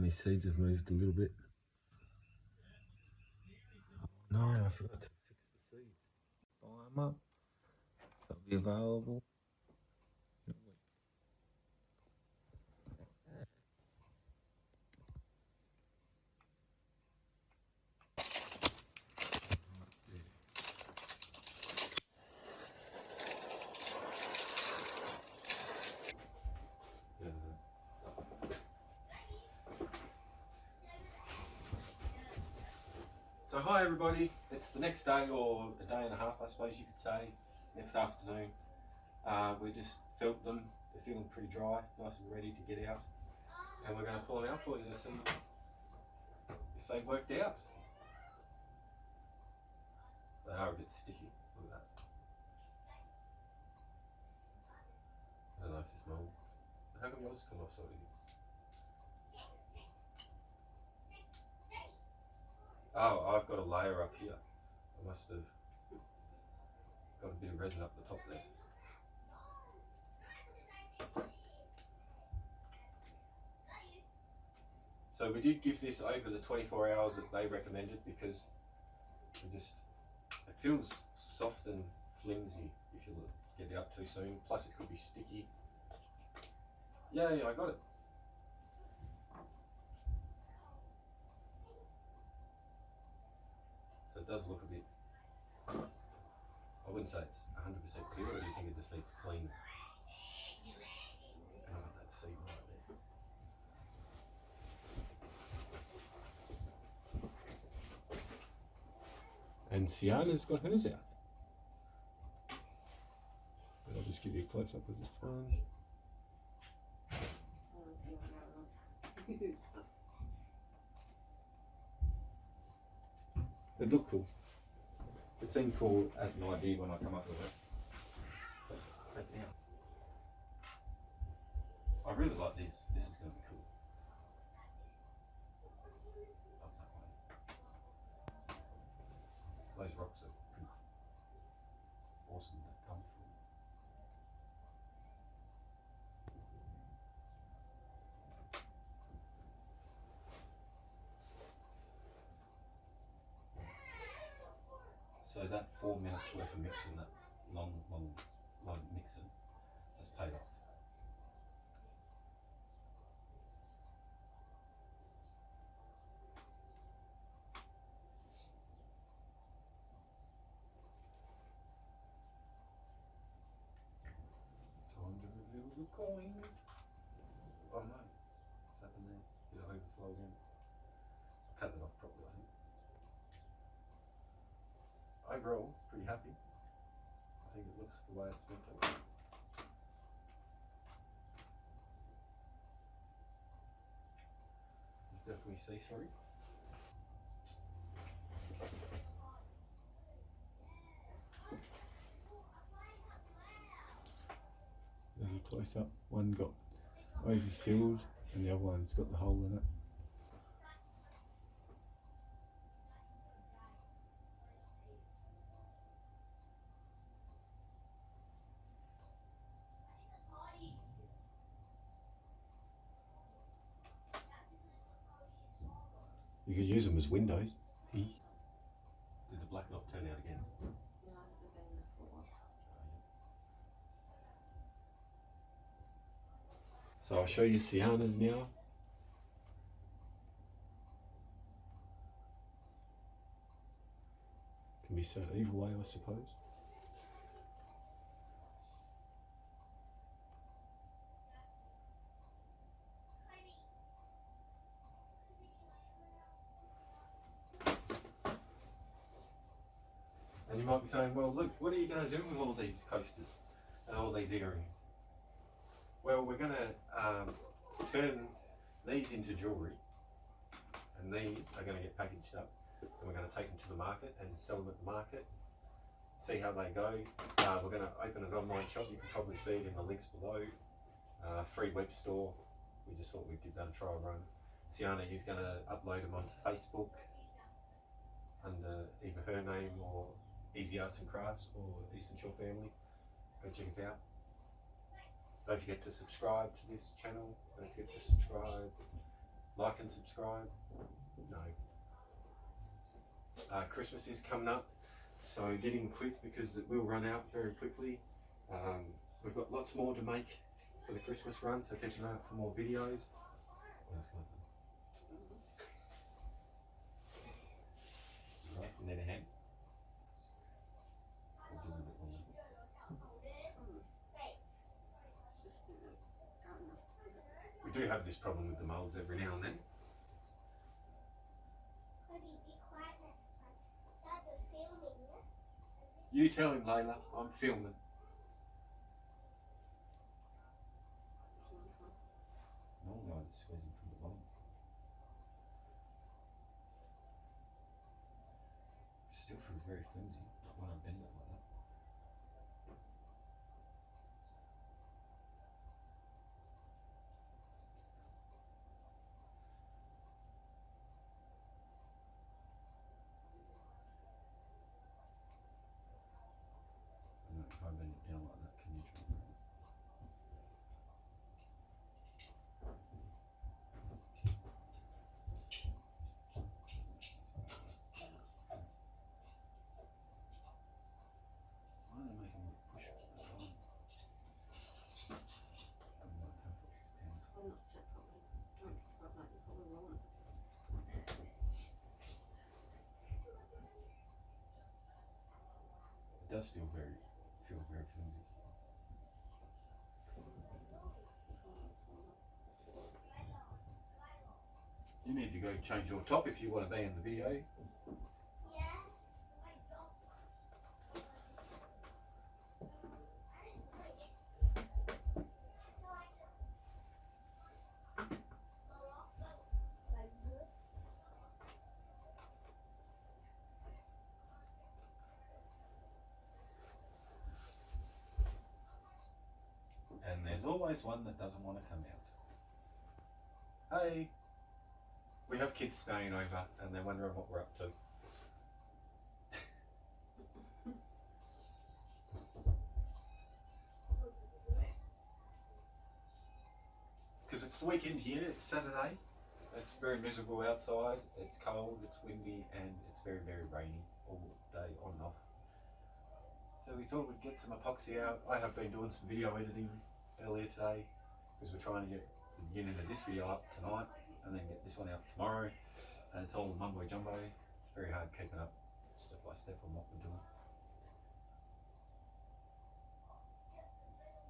these seeds have moved a little bit. No, I forgot to fix the seeds. Buy them up. They'll be available in a week. So hi everybody, it's the next day, or a day and a half I suppose you could say, next afternoon. We just felt them, they're feeling pretty dry, nice and ready to get out. And we're going to pull them out for you to see if they worked out. They are a bit sticky, look at that. I don't know if this mold, how come yours come off so easy? Oh, I've got a layer up here. I must have got a bit of resin up the top there. So we did give this over the 24 hours that they recommended because it feels soft and flimsy if you get it up too soon. Plus it could be sticky. Yeah, I got it. So it does look a bit, I wouldn't say it's 100% clear, I do think it just needs clean. And I've got that seed right there. And Sienna's got hers out. But I'll just give you a close up of this one. It looked cool. It seemed cool as an idea when I come up with it. But now, I really like this. This is going to be cool. Up that way. Those rocks are pretty awesome to come from. So that 4 minutes worth of mixing, that long mixing, has paid off. Time to reveal the coins. Oh no, what's happened there? Did it overflow again? Cut that off properly, I think. Overall, pretty happy. I think it looks the way it's meant to look. It's definitely see-through. There's a close up. One got overfilled and the other one's got the hole in it. You could use them as windows. Did the black not turn out again? No, I've been there for a while. So I'll show you Sienna's now. Can be sewn either way, I suppose. And you might be saying, well, look, what are you going to do with all these coasters and all these earrings? Well, we're going to turn these into jewellery, and these are going to get packaged up, and we're going to take them to the market and sell them at the market, see how they go. We're going to open an online shop. You can probably see it in the links below. Free web store. We just thought we'd give that a trial run. Sienna is going to upload them onto Facebook under either her name or Easy Arts and Crafts or Eastern Shore Family. Go check us out. Don't forget to subscribe to this channel. Don't forget to subscribe like and subscribe. No. Christmas is coming up, so get in quick because it will run out very quickly. We've got lots more to make for the Christmas run, so keep an eye out for more videos. Right, and then a hand. We'll give it a bit longer. We do have this problem with the moulds every now and then. You tell him, Layla, I'm filming. Normally I just squeeze him from the bottom. Still feels very flimsy when I bend it like that. And if I bend it down like that, can you try and bend it? Why are they making me push it at the time? I'm not set properly. Don't but like you probably won't. It does still feel very flimsy. You need to go change your top if you want to be in the video. And there's always one that doesn't want to come out. Hey, we have kids staying over and they're wondering what we're up to. Because it's the weekend here, it's Saturday. It's very miserable outside, it's cold, it's windy, and it's very, very rainy all day on and off. So we thought we'd get some epoxy out. I have been doing some video editing earlier today because we're trying to get the beginning of this video up tonight and then get this one out tomorrow. And it's all mumbo jumbo. It's very hard keeping up step by step on what we're doing.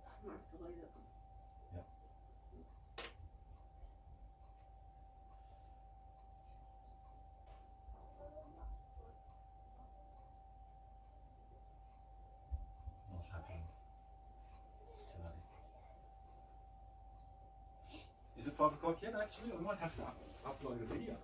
I might have to leave it. Yep. Not happening today. Is it 5 o'clock yet? Actually, I might have to upload a video.